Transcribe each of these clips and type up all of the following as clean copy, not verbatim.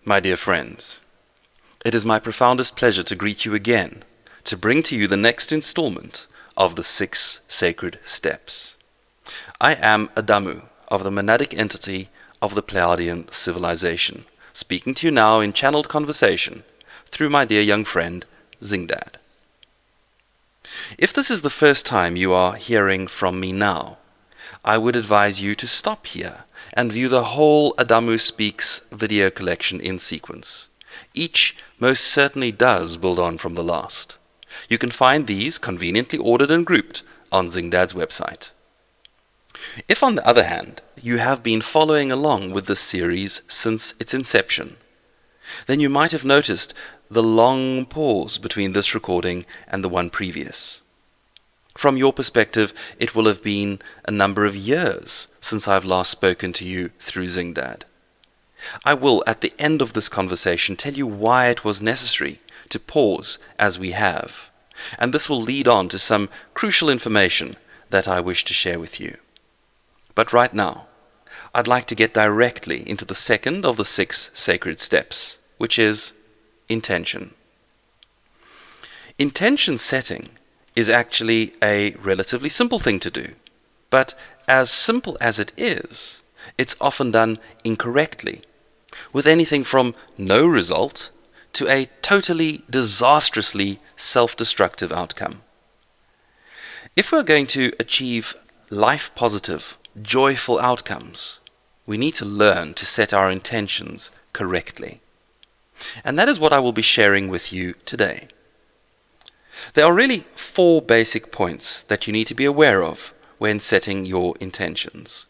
My dear friends, it is my profoundest pleasure to greet you again, to bring to you the next installment of the 6 Sacred Steps. I am Adamu of the monadic entity of the Pleiadian civilization, speaking to you now in channeled conversation through my dear young friend Zingdad. If this is the first time you are hearing from me now, I would advise you to stop here and view the whole Adamu Speaks video collection in sequence. Each most certainly does build on from the last. You can find these conveniently ordered and grouped on Zingdad's website. If, on the other hand, you have been following along with this series since its inception, then you might have noticed the long pause between this recording and the one previous. From your perspective, it will have been a number of years since I've last spoken to you through Zingdad. I will, at the end of this conversation, tell you why it was necessary to pause as we have, and this will lead on to some crucial information that I wish to share with you. But right now, I'd like to get directly into the second of the 6 sacred steps, which is intention. Intention setting is actually a relatively simple thing to do, but as simple as it is, it's often done incorrectly, with anything from no result to a totally disastrously self-destructive outcome. If we're going to achieve life-positive, joyful outcomes, we need to learn to set our intentions correctly. And that is what I will be sharing with you today. There are really 4 basic points that you need to be aware of when setting your intentions.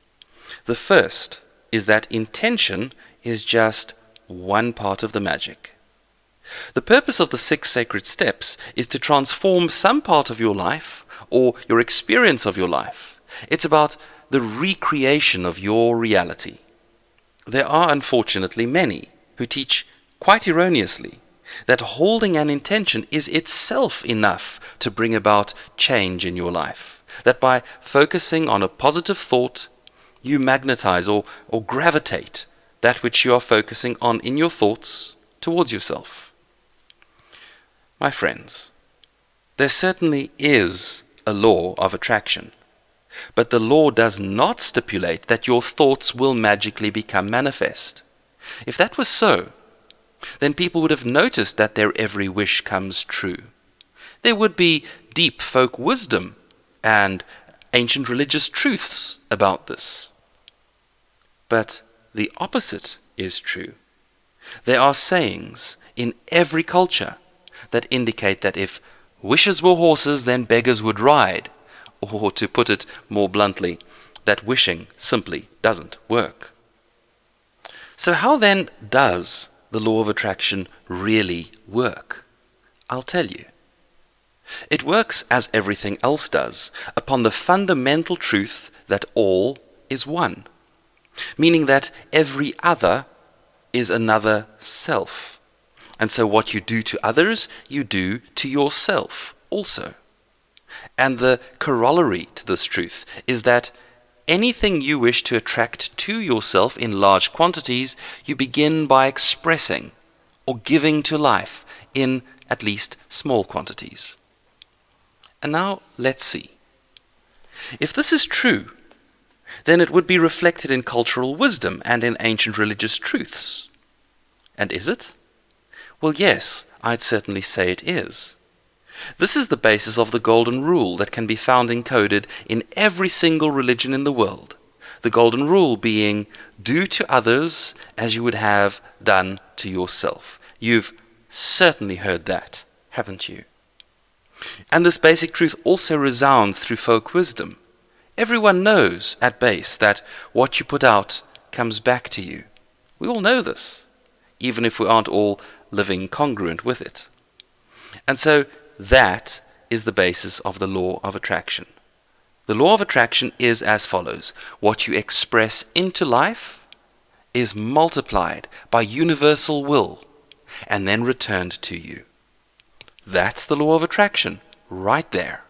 The first is that intention is just one part of the magic. The purpose of the 6 sacred steps is to transform some part of your life or your experience of your life. It's about the recreation of your reality. There are unfortunately many who teach quite erroneously that holding an intention is itself enough to bring about change in your life. That by focusing on a positive thought, you magnetize or gravitate that which you are focusing on in your thoughts towards yourself. My friends, there certainly is a law of attraction, but the law does not stipulate that your thoughts will magically become manifest. If that was so, then people would have noticed that their every wish comes true. There would be deep folk wisdom and ancient religious truths about this. But the opposite is true. There are sayings in every culture that indicate that if wishes were horses, then beggars would ride, or to put it more bluntly, that wishing simply doesn't work. So how then does the law of attraction really work? I'll tell you. It works as everything else does, upon the fundamental truth that all is one, meaning that every other is another self. And so what you do to others, you do to yourself also. And the corollary to this truth is that anything you wish to attract to yourself in large quantities, you begin by expressing or giving to life in at least small quantities. And now let's see. If this is true, then it would be reflected in cultural wisdom and in ancient religious truths. And is it? Well, yes, I'd certainly say it is. This is the basis of the golden rule that can be found encoded in every single religion in the world. The golden rule being, do to others as you would have done to yourself. You've certainly heard that, haven't you? And this basic truth also resounds through folk wisdom. Everyone knows at base that what you put out comes back to you. We all know this, even if we aren't all living congruent with it. And so that is the basis of the law of attraction. The law of attraction is as follows. What you express into life is multiplied by universal will and then returned to you. That's the law of attraction, right there.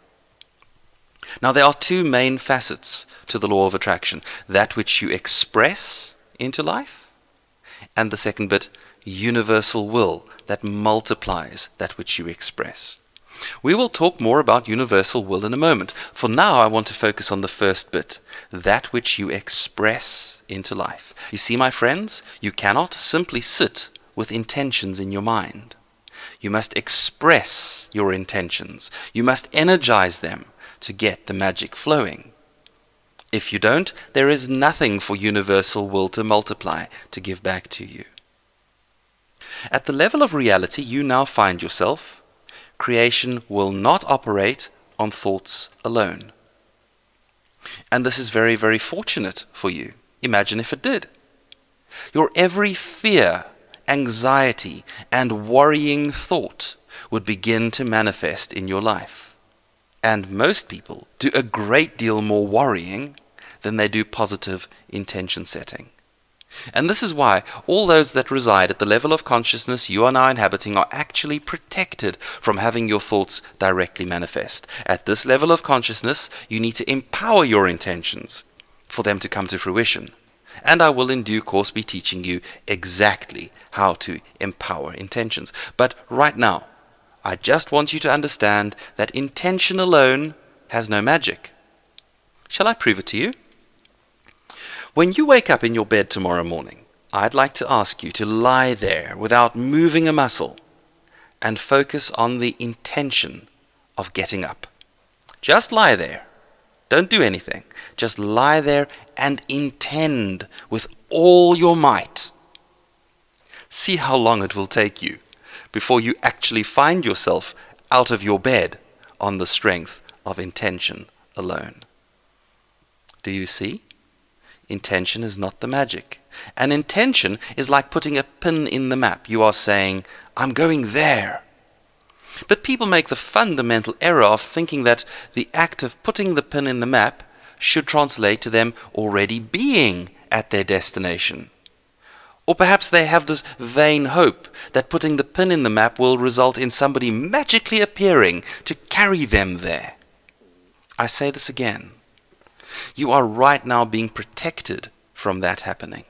Now there are 2 main facets to the law of attraction. That which you express into life, and the second bit, universal will that multiplies that which you express. We will talk more about universal will in a moment. For now, I want to focus on the first bit, that which you express into life. You see, my friends, you cannot simply sit with intentions in your mind. You must express your intentions. You must energize them to get the magic flowing. If you don't, there is nothing for universal will to multiply, to give back to you. At the level of reality you now find yourself, creation will not operate on thoughts alone. And this is very, very fortunate for you. Imagine if it did. Your every fear, anxiety, and worrying thought would begin to manifest in your life. And most people do a great deal more worrying than they do positive intention setting. And this is why all those that reside at the level of consciousness you are now inhabiting are actually protected from having your thoughts directly manifest. At this level of consciousness, you need to empower your intentions for them to come to fruition. And I will in due course be teaching you exactly how to empower intentions. But right now, I just want you to understand that intention alone has no magic. Shall I prove it to you? When you wake up in your bed tomorrow morning, I'd like to ask you to lie there without moving a muscle and focus on the intention of getting up. Just lie there. Don't do anything. Just lie there and intend with all your might. See how long it will take you before you actually find yourself out of your bed on the strength of intention alone. Do you see? Intention is not the magic. An intention is like putting a pin in the map. You are saying, I'm going there. But people make the fundamental error of thinking that the act of putting the pin in the map should translate to them already being at their destination. Or perhaps they have this vain hope that putting the pin in the map will result in somebody magically appearing to carry them there. I say this again. You are right now being protected from that happening.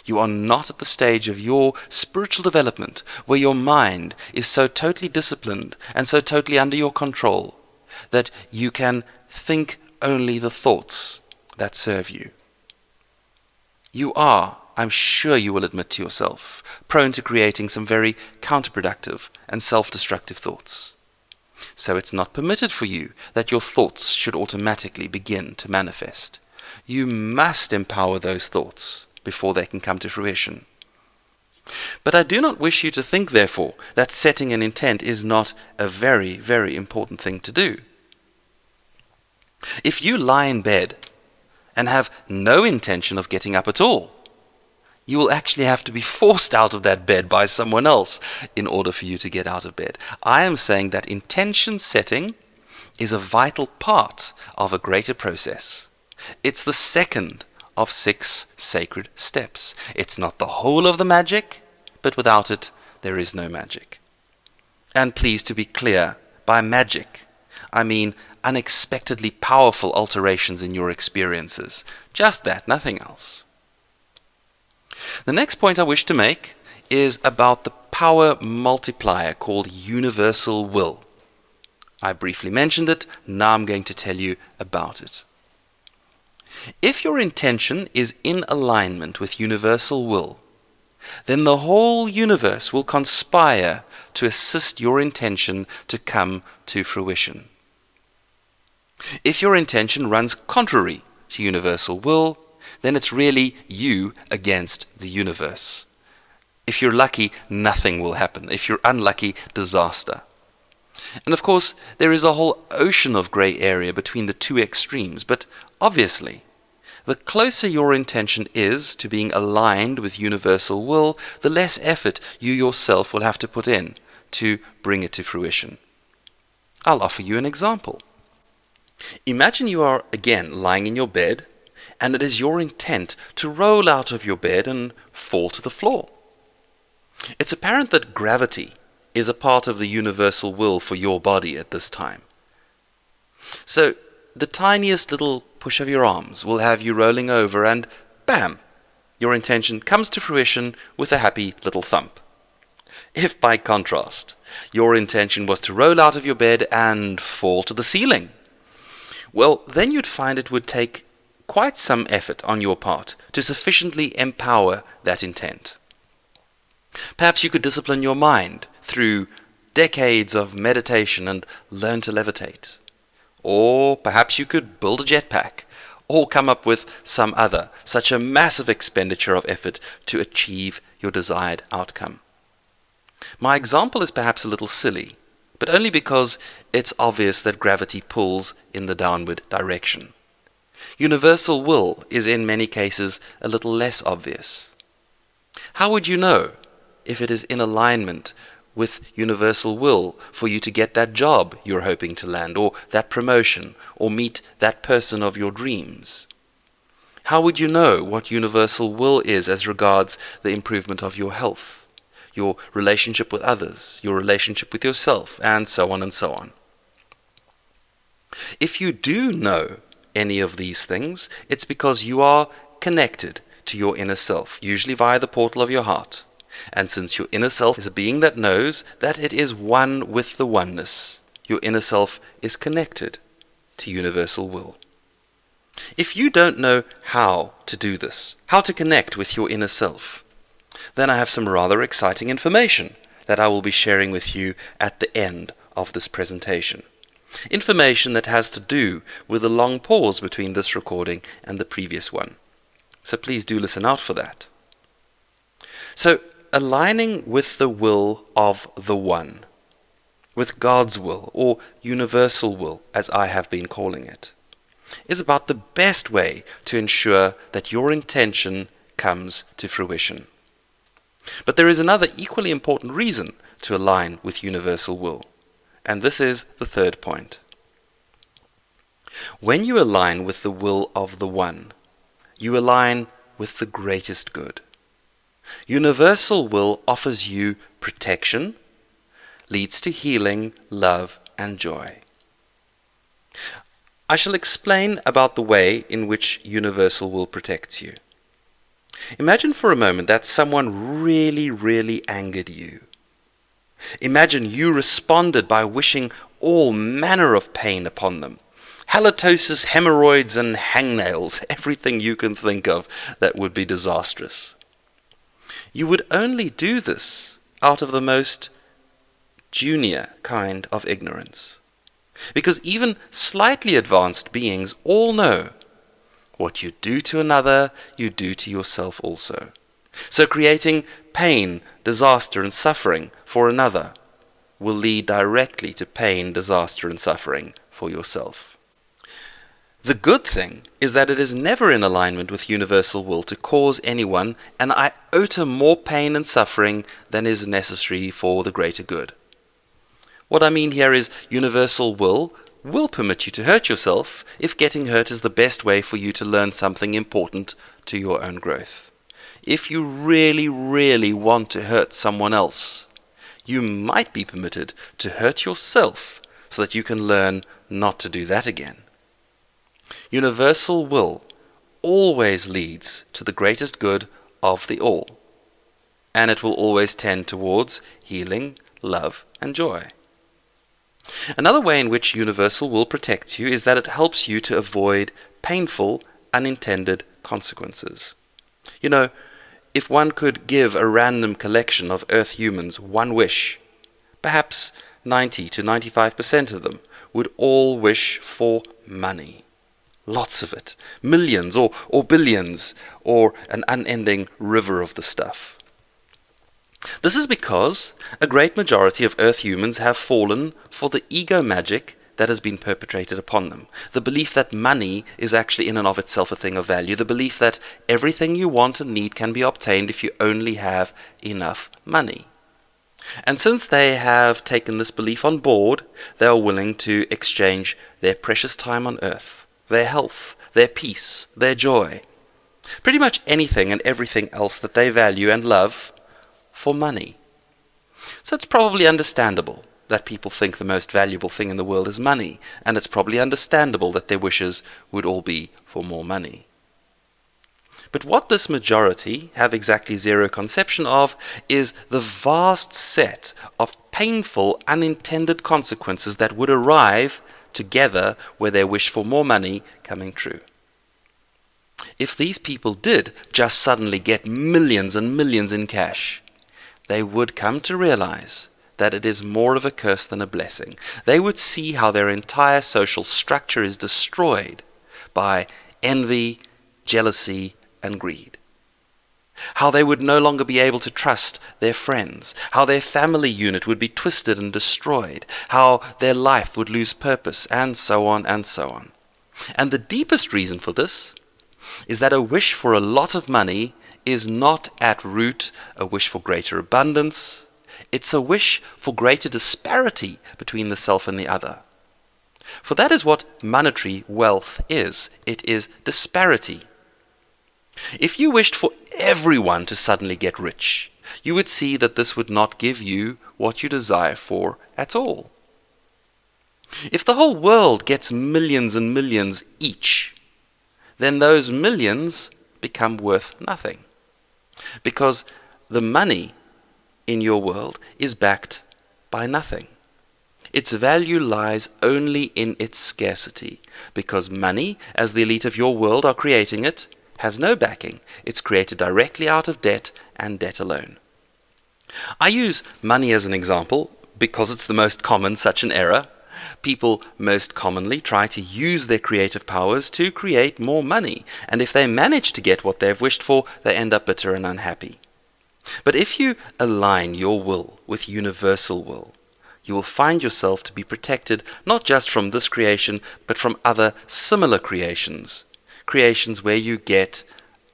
You are not at the stage of your spiritual development where your mind is so totally disciplined and so totally under your control that you can think only the thoughts that serve you. You are, I'm sure you will admit to yourself, prone to creating some very counterproductive and self-destructive thoughts. So it's not permitted for you that your thoughts should automatically begin to manifest. You must empower those thoughts before they can come to fruition. But I do not wish you to think, therefore, that setting an intent is not a very, very important thing to do. If you lie in bed and have no intention of getting up at all, you will actually have to be forced out of that bed by someone else in order for you to get out of bed. I am saying that intention setting is a vital part of a greater process. It's the second of 6 sacred steps. It's not the whole of the magic, but without it, there is no magic. And please, to be clear, by magic, I mean unexpectedly powerful alterations in your experiences. Just that, nothing else. The next point I wish to make is about the power multiplier called universal will. I briefly mentioned it, now I'm going to tell you about it. If your intention is in alignment with universal will, then the whole universe will conspire to assist your intention to come to fruition. If your intention runs contrary to universal will, then it's really you against the universe. If you're lucky, nothing will happen. If you're unlucky, disaster. And of course, there is a whole ocean of grey area between the two extremes, but obviously, the closer your intention is to being aligned with universal will, the less effort you yourself will have to put in to bring it to fruition. I'll offer you an example. Imagine you are again lying in your bed, and it is your intent to roll out of your bed and fall to the floor. It's apparent that gravity is a part of the universal will for your body at this time. So the tiniest little push of your arms will have you rolling over and bam, your intention comes to fruition with a happy little thump. If, by contrast, your intention was to roll out of your bed and fall to the ceiling, well, then you'd find it would take quite some effort on your part to sufficiently empower that intent. Perhaps you could discipline your mind through decades of meditation and learn to levitate. Or perhaps you could build a jetpack, or come up with some other, such a massive expenditure of effort to achieve your desired outcome. My example is perhaps a little silly, but only because it's obvious that gravity pulls in the downward direction. Universal will is in many cases a little less obvious. How would you know if it is in alignment with universal will for you to get that job you're hoping to land, or that promotion, or meet that person of your dreams? How would you know what universal will is as regards the improvement of your health, your relationship with others, your relationship with yourself, and so on and so on? If you do know any of these things, it's because you are connected to your inner self, usually via the portal of your heart. And since your inner self is a being that knows that it is one with the oneness, your inner self is connected to universal will. If you don't know how to do this, how to connect with your inner self, then I have some rather exciting information that I will be sharing with you at the end of this presentation. Information that has to do with the long pause between this recording and the previous one. So please do listen out for that. So, aligning with the will of the One, with God's will, or universal will, as I have been calling it, is about the best way to ensure that your intention comes to fruition. But there is another equally important reason to align with universal will, and this is the third point. When you align with the will of the One, you align with the greatest good. Universal will offers you protection, leads to healing, love, and joy. I shall explain about the way in which universal will protects you. Imagine for a moment that someone really angered you. Imagine you responded by wishing all manner of pain upon them. Halitosis, hemorrhoids, and hangnails, everything you can think of that would be disastrous. You would only do this out of the most junior kind of ignorance. Because even slightly advanced beings all know what you do to another, you do to yourself also. So creating pain, disaster, and suffering for another will lead directly to pain, disaster, and suffering for yourself. The good thing is that it is never in alignment with universal will to cause anyone an iota more pain and suffering than is necessary for the greater good. What I mean here is universal will permit you to hurt yourself if getting hurt is the best way for you to learn something important to your own growth. If you really want to hurt someone else, you might be permitted to hurt yourself so that you can learn not to do that again. Universal will always leads to the greatest good of the all, and it will always tend towards healing, love, and joy. Another way in which universal will protects you is that it helps you to avoid painful, unintended consequences. You know, if one could give a random collection of Earth humans one wish, perhaps 90 to 95% of them would all wish for money. Lots of it. Millions or billions, or an unending river of the stuff. This is because a great majority of Earth humans have fallen for the ego magic that has been perpetrated upon them. The belief that money is actually in and of itself a thing of value. The belief that everything you want and need can be obtained if you only have enough money. And since they have taken this belief on board, they are willing to exchange their precious time on Earth, their health, their peace, their joy, pretty much anything and everything else that they value and love, for money. So it's probably understandable that people think the most valuable thing in the world is money, and it's probably understandable that their wishes would all be for more money. But what this majority have exactly zero conception of is the vast set of painful, unintended consequences that would arrive together were their wish for more money coming true. If these people did just suddenly get millions and millions in cash, they would come to realize that it is more of a curse than a blessing. They would see how their entire social structure is destroyed by envy, jealousy, and greed. How they would no longer be able to trust their friends, how their family unit would be twisted and destroyed, how their life would lose purpose, and so on and so on. And the deepest reason for this is that a wish for a lot of money is not at root a wish for greater abundance. It's a wish for greater disparity between the self and the other. For that is what monetary wealth is. It is disparity. If you wished for everyone to suddenly get rich, you would see that this would not give you what you desire for at all. If the whole world gets millions and millions each, then those millions become worth nothing. Because the money in your world is backed by nothing. Its value lies only in its scarcity, because money, as the elite of your world are creating it, has no backing. It's created directly out of debt and debt alone. I use money as an example because it's the most common such an error. People most commonly try to use their creative powers to create more money, and if they manage to get what they've wished for, they end up bitter and unhappy. But if you align your will with universal will, you will find yourself to be protected not just from this creation, but from other similar creations, creations where you get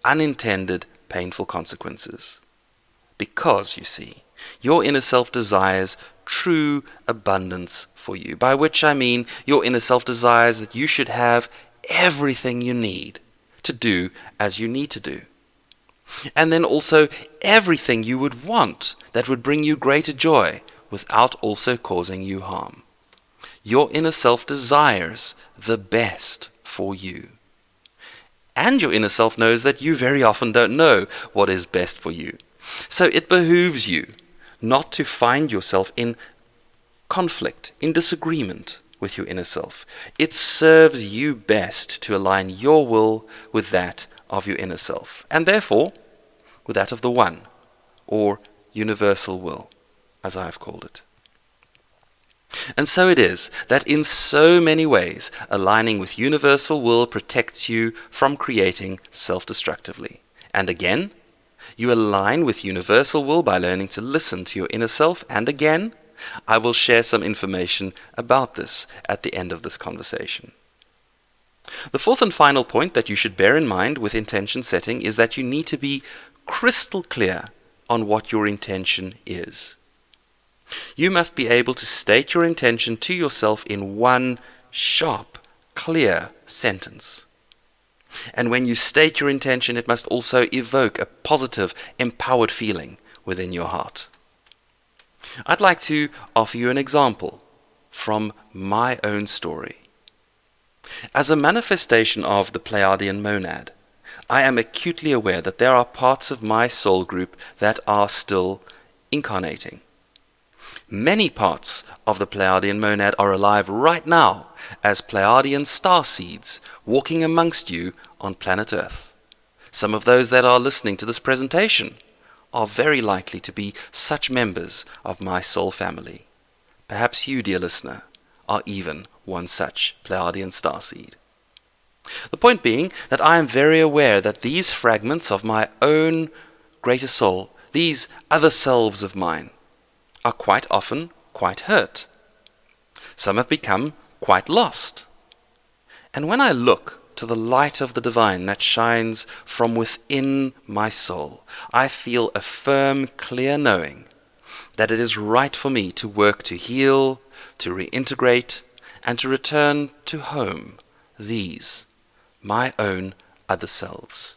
unintended, painful consequences. Because, you see, your inner self desires true abundance for you, by which I mean your inner self desires that you should have everything you need to do as you need to do. And then also everything you would want that would bring you greater joy without also causing you harm. Your inner self desires the best for you. And your inner self knows that you very often don't know what is best for you. So it behooves you not to find yourself in conflict, in disagreement with your inner self. It serves you best to align your will with that of your inner self, and therefore with that of the One, or universal will, as I have called it. And so it is that in so many ways, aligning with universal will protects you from creating self-destructively. And again, you align with universal will by learning to listen to your inner self, and again, I will share some information about this at the end of this conversation. The fourth and final point that you should bear in mind with intention setting is that you need to be crystal clear on what your intention is. You must be able to state your intention to yourself in one sharp, clear sentence. And when you state your intention, it must also evoke a positive, empowered feeling within your heart. I'd like to offer you an example from my own story. As a manifestation of the Pleiadian monad, I am acutely aware that there are parts of my soul group that are still incarnating. Many parts of the Pleiadian monad are alive right now as Pleiadian star seeds walking amongst you on planet Earth. Some of those that are listening to this presentation are very likely to be such members of my soul family. Perhaps you, dear listener, are even one such Pleiadian starseed. The point being that I am very aware that these fragments of my own greater soul, these other selves of mine, are quite often quite hurt. Some have become quite lost. And when I look to the light of the divine that shines from within my soul, I feel a firm, clear knowing that it is right for me to work to heal, to reintegrate, and to return to home these, my own other selves.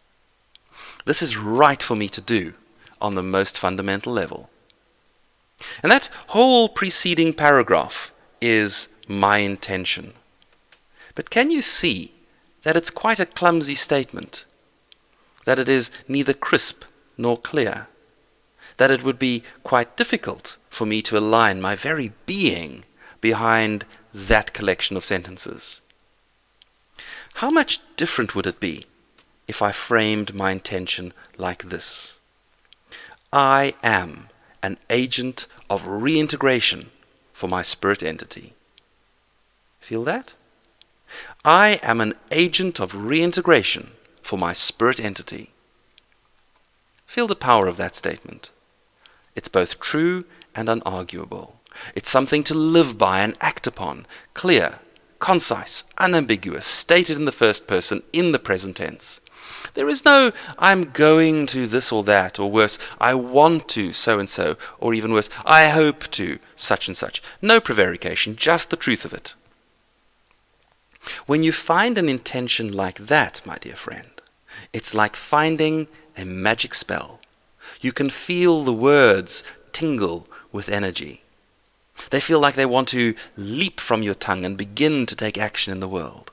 This is right for me to do on the most fundamental level. And that whole preceding paragraph is my intention. But can you see that it's quite a clumsy statement? that it is neither crisp nor clear, that it would be quite difficult for me to align my very being behind that collection of sentences. How much different would it be if I framed my intention like this? I am an agent of reintegration for my spirit entity. Feel that? I am an agent of reintegration for my spirit entity. Feel the power of that statement. It's both true and unarguable. It's something to live by and act upon, clear, concise, unambiguous, stated in the first person, in the present tense. There is no, I'm going to this or that, or worse, I want to so and so, or even worse, I hope to such and such. No prevarication, just the truth of it. When you find an intention like that, my dear friend, it's like finding a magic spell. You can feel the words tingle with energy. They feel like they want to leap from your tongue and begin to take action in the world.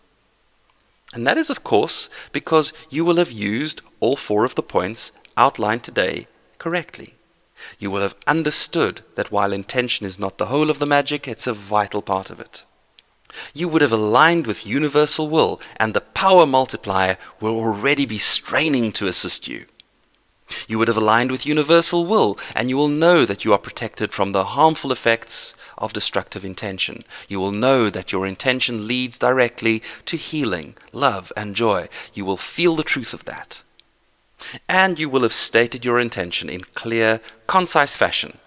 And that is, of course, because you will have used all 4 of the points outlined today correctly. You will have understood that while intention is not the whole of the magic, it's a vital part of it. You would have aligned with universal will, and the power multiplier will already be straining to assist you. You would have aligned with universal will, and you will know that you are protected from the harmful effects of destructive intention. You will know that your intention leads directly to healing, love, and joy. You will feel the truth of that. And you will have stated your intention in clear, concise fashion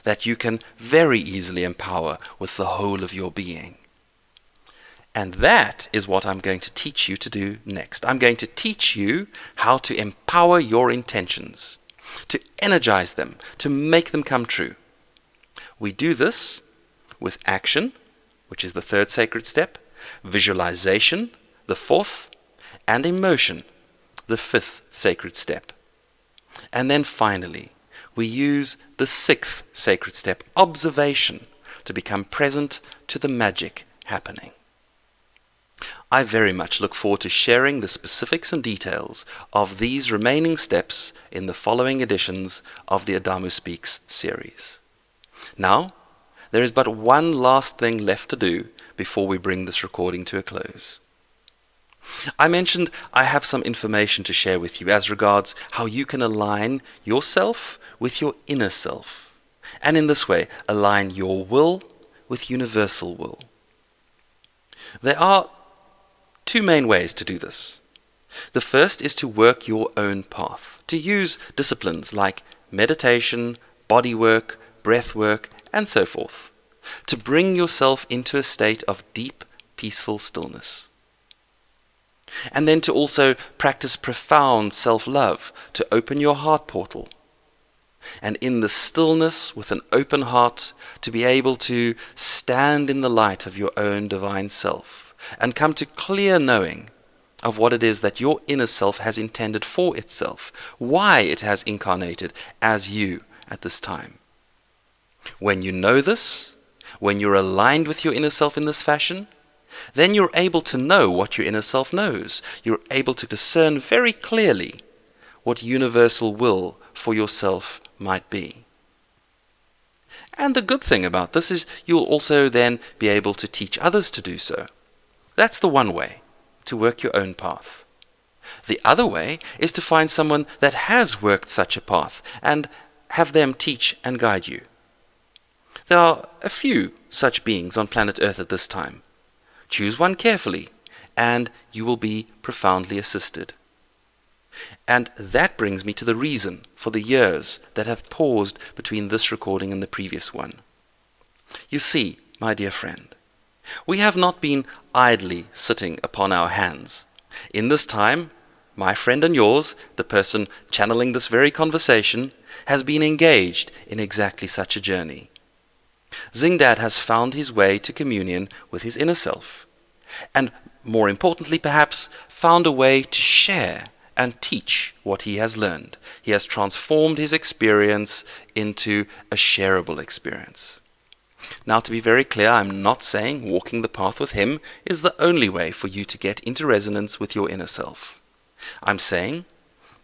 that you can very easily empower with the whole of your being. And that is what I'm going to teach you to do next. I'm going to teach you how to empower your intentions, to energize them, to make them come true. We do this with action, which is the 3rd sacred step, visualization, the 4th, and emotion, the 5th sacred step. And then finally, we use the 6th sacred step, observation, to become present to the magic happening. I very much look forward to sharing the specifics and details of these remaining steps in the following editions of the Adamu Speaks series. Now, there is but one last thing left to do before we bring this recording to a close. I mentioned I have some information to share with you as regards how you can align yourself with your inner self, and in this way align your will with universal will. There are 2 main ways to do this. The first is to work your own path, to use disciplines like meditation, body work, breath work, and so forth, to bring yourself into a state of deep, peaceful stillness. And then to also practice profound self-love, to open your heart portal. And in the stillness, with an open heart, to be able to stand in the light of your own divine self, and come to clear knowing of what it is that your inner self has intended for itself, why it has incarnated as you at this time. When you know this, when you're aligned with your inner self in this fashion, then you're able to know what your inner self knows. You're able to discern very clearly what universal will for yourself might be. And the good thing about this is you'll also then be able to teach others to do so. That's the one way, to work your own path. The other way is to find someone that has worked such a path and have them teach and guide you. There are a few such beings on planet Earth at this time. Choose one carefully, and you will be profoundly assisted. And that brings me to the reason for the years that have paused between this recording and the previous one. You see, my dear friend, we have not been idly sitting upon our hands. In this time, my friend and yours, the person channeling this very conversation, has been engaged in exactly such a journey. Zingdad has found his way to communion with his inner self, and more importantly perhaps, found a way to share and teach what he has learned. He has transformed his experience into a shareable experience. Now, to be very clear, I'm not saying walking the path with him is the only way for you to get into resonance with your inner self. I'm saying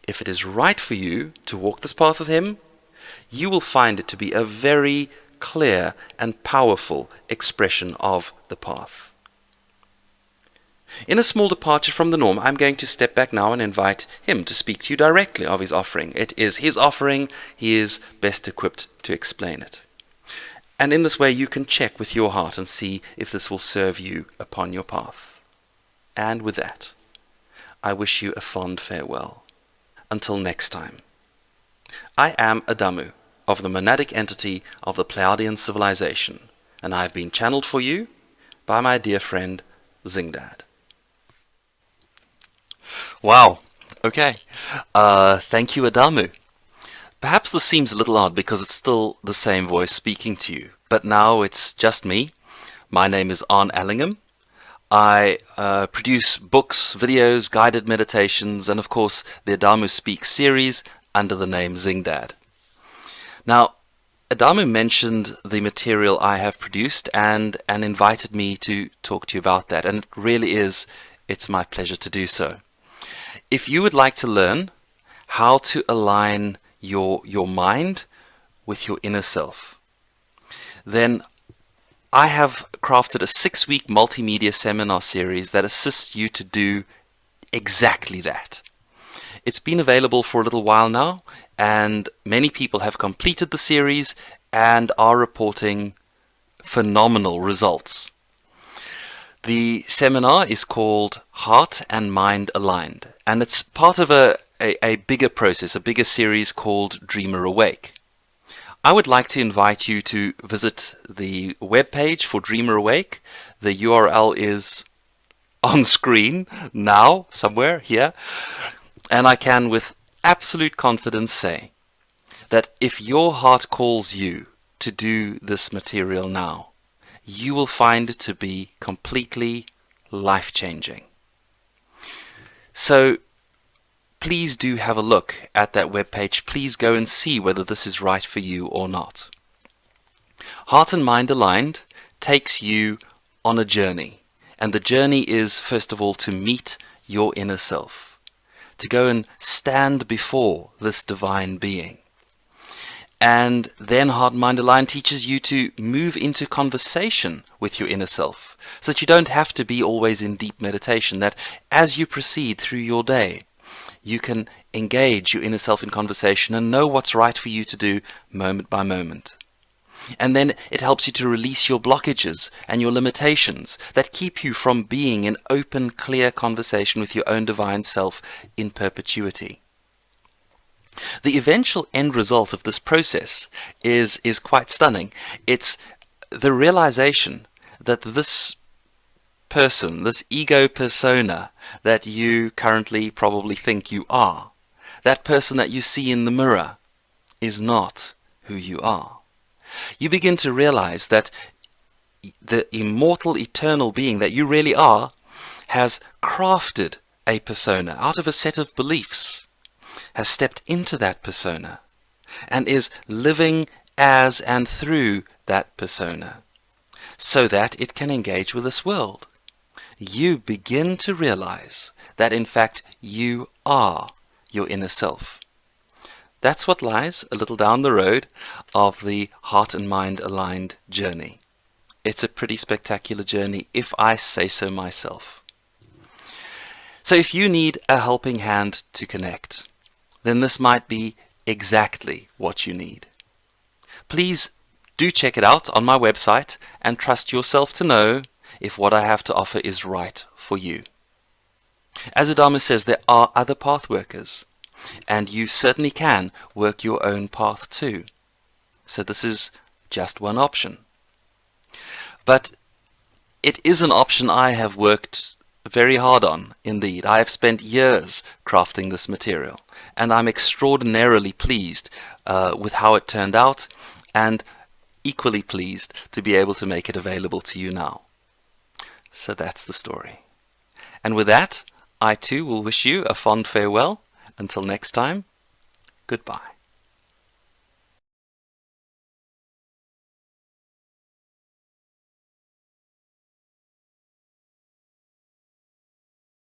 if it is right for you to walk this path with Him, you will find it to be a very clear and powerful expression of the path. In a small departure from the norm, I'm going to step back now and invite Him to speak to you directly of His offering. It is His offering. He is best equipped to explain it. And in this way, you can check with your heart and see if this will serve you upon your path. And with that, I wish you a fond farewell. Until next time. I am Adamu, of the monadic entity of the Pleiadian civilization, and I have been channeled for you by my dear friend Zingdad. Wow, okay. Thank you, Adamu. Perhaps this seems a little odd because it's still the same voice speaking to you, but now it's just me. My name is Arne Allingham. I produce books, videos, guided meditations, and of course the Adamu Speaks series under the name Zingdad. Now, Adamu mentioned the material I have produced and invited me to talk to you about that, and it really it's my pleasure to do so. If you would like to learn how to align your mind with your inner self, then I have crafted a 6-week multimedia seminar series that assists you to do exactly that. It's been available for a little while now, and many people have completed the series and are reporting phenomenal results. The seminar is called Heart and Mind Aligned, and it's part of a bigger process, a bigger series called Dreamer Awake. I would like to invite you to visit the webpage for Dreamer Awake. The URL is on screen now, somewhere here. And I can with absolute confidence say that if your heart calls you to do this material now, you will find it to be completely life-changing. So please do have a look at that webpage. Please go and see whether this is right for you or not. Heart and Mind Aligned takes you on a journey. And the journey is, first of all, to meet your inner self, to go and stand before this divine being. And then Heart and Mind Aligned teaches you to move into conversation with your inner self, so that you don't have to be always in deep meditation, that as you proceed through your day, you can engage your inner self in conversation and know what's right for you to do moment by moment. And then it helps you to release your blockages and your limitations that keep you from being in open, clear conversation with your own divine self in perpetuity. The eventual end result of this process is quite stunning. It's the realization that this person, this ego persona that you currently probably think you are, that person that you see in the mirror, is not who you are. You begin to realize that the immortal, eternal being that you really are has crafted a persona out of a set of beliefs, has stepped into that persona, and is living as and through that persona, so that it can engage with this world. You begin to realize that in fact you are your inner self. That's what lies a little down the road of the Heart and Mind Aligned journey. It's a pretty spectacular journey, if I say so myself. So if you need a helping hand to connect, then this might be exactly what you need. Please do check it out on my website and trust yourself to know if what I have to offer is right for you. As Adamu says, there are other path workers, and you certainly can work your own path too. So this is just one option. But it is an option I have worked very hard on indeed. I have spent years crafting this material, and I'm extraordinarily pleased with how it turned out, and equally pleased to be able to make it available to you now. So that's the story. And with that, I too will wish you a fond farewell. Until next time, goodbye.